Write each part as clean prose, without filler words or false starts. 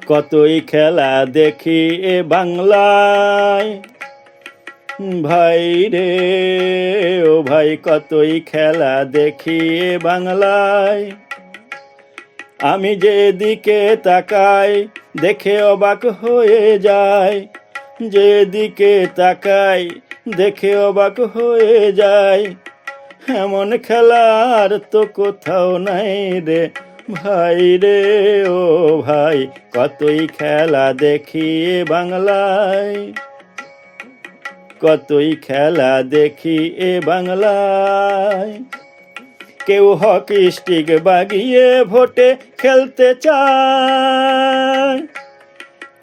কতই খেলা দেখি এ বাংলায়, ভাই রে ও ভাই কতই খেলা দেখি এ বাংলায়। আমি যেদিকে তাকাই দেখে অবাক হয়ে যায়, যেদিকে তাকাই দেখে অবাক হয়ে যায়। এমন খেলার তো কোথাও নাই রে, ভাই রে ও ভাই কতই খেলা দেখি এ বাংলায়, কতই খেলা দেখি এ বাংলায়। কেউ হকি স্টিক বাগিয়ে ভোটে খেলতে চায়,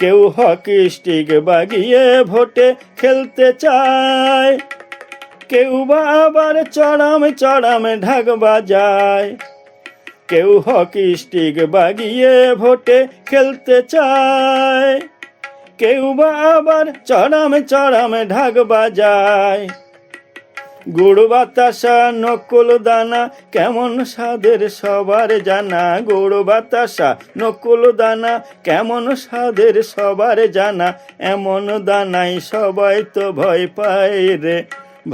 কেউ হকি স্টিক বাগিয়ে ভোটে খেলতে চায়। কেউ বা আবার চড়াম চড়াম ঢাক বাজায়, কেউ হকি স্টিক বাগিয়ে ভোটে খেলতে চায়। কেউ বা আবার চড়াম চড়াম ঢাক বাজায়। গুড় বাতাসা নকুল দানা কেমন স্বাদের সবার জানা, গুড় বাতাসা নকুল দানা কেমন স্বাদের সবার জানা। এমন দানাই সবাই তো ভয় পায় রে,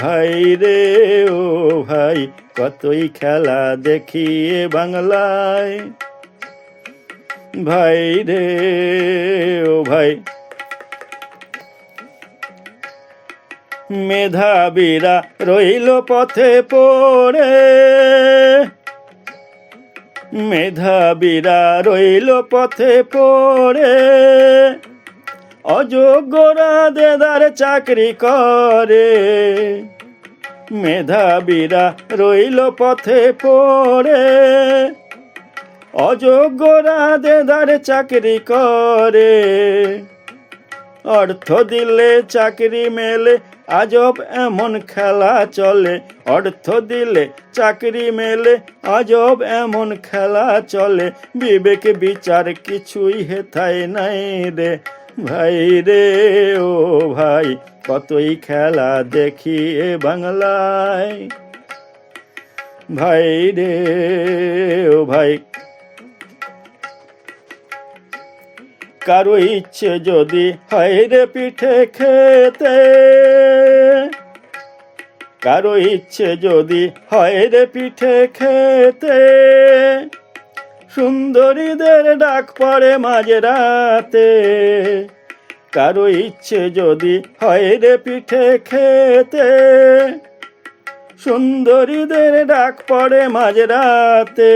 ভাই রে ও ভাই কতই খেলা দেখি এ বাংলায়, ভাই রে ও ভাই। মেধাবীরা রইল পথে পড়ে, মেধাবীরা রইল পথে পড়ে। অযোগ্যরা দেদার চাকরি করে, মেধাবীরা রইল পথে পড়ে। অযোগ্যরা দেদার চাকরি করে। অর্থ দিলে চাকরি মেলে আজব এমন খেলা চলে, অর্থ দিলে চাকরি মেলে আজব এমন খেলা চলে। বিবেক বিচার কিছুই হেথায় নাই রে, ভাই রে ও ভাই কতই খেলা দেখি এ বাংলায়, ভাই রে ও ভাই। কারো ইচ্ছে যদি হয় রে পিঠে খেতে, কারো ইচ্ছে যদি হয় রে পিঠে খেতে। সুন্দরীদের ডাক পড়ে মাঝরাতে, কারো ইচ্ছে যদি হয় রে পিঠে খেতে। সুন্দরীদের ডাক পড়ে মাঝরাতে।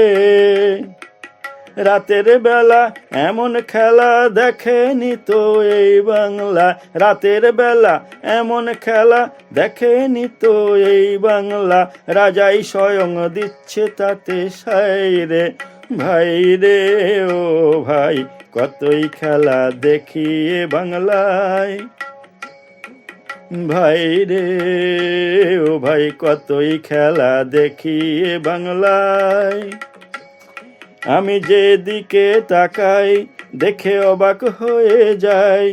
রাতের বেলা এমন খেলা দেখেনি তো এই বাংলা, রাতের বেলা এমন খেলা দেখেনি তো এই বাংলা। রাজাই স্বয়ং দিচ্ছে তাতে সাই রে, ভাই রে ও ভাই কতই খেলা দেখি এ বাংলায়, ভাই রে ও ভাই কতই খেলা দেখি এ বাংলায়। আমি যেদিকে তাকাই দেখে অবাক হয়ে যাই,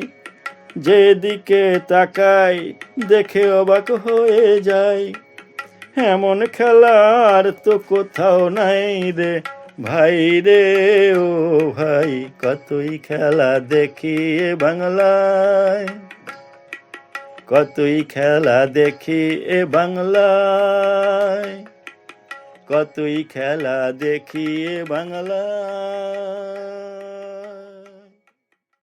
যেদিকে তাকাই দেখে অবাক হয়ে যাই। এমন খেলার তো কোথাও নাই রে, ভাই রে ও ভাই কতই খেলা দেখি এ বাংলায়, কতই খেলা দেখি এ বাংলায়, কতই খেলা দেখি এ বাংলায়।